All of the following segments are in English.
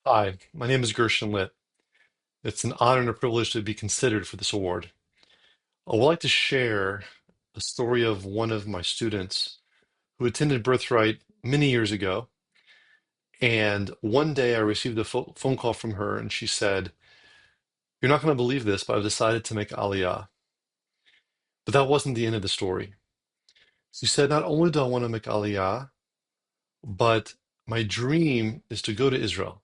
Hi, my name is Gershon Litt. It's an honor and a privilege to be considered for this award. I would like to share a story of one of my students who attended Birthright many years ago. And one day I received a phone call from her, and she said, "You're not going to believe this, but I've decided to make Aliyah." But that wasn't the end of the story. She said, "Not only do I want to make Aliyah, but my dream is to go to Israel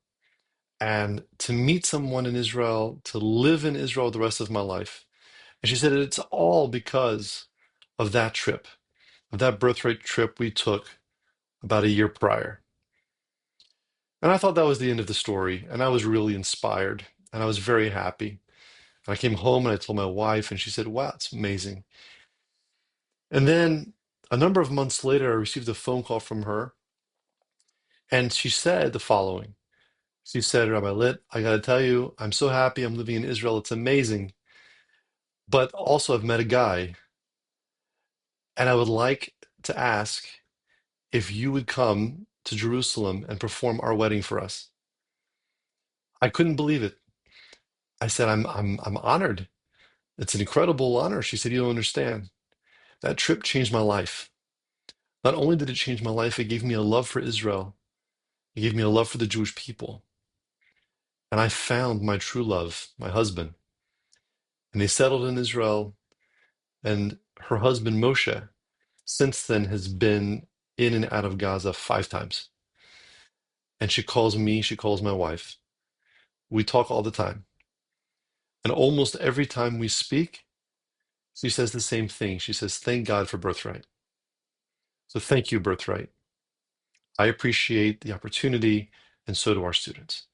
and to meet someone in Israel, to live in Israel the rest of my life." And she said it's all because of that trip, of that birthright trip we took about a year prior. And I thought that was the end of the story. And I was really inspired and I was very happy. And I came home and I told my wife, and she said, "Wow, it's amazing." And then a number of months later, I received a phone call from her. And she said the following. She said, "Rabbi Litt, I got to tell you, I'm so happy I'm living in Israel. It's amazing. But also, I've met a guy, and I would like to ask if you would come to Jerusalem and perform our wedding for us." I couldn't believe it. I said, I'm honored. It's an incredible honor." She said, "You don't understand. That trip changed my life. Not only did it change my life, it gave me a love for Israel. It gave me a love for the Jewish people. And I found my true love, my husband. And they settled in Israel. And her husband, Moshe, since then has been in and out of Gaza 5 times. And she calls me, she calls my wife. We talk all the time. And almost every time we speak, she says the same thing. She says, "Thank God for Birthright." So thank you, Birthright. I appreciate the opportunity, and so do our students.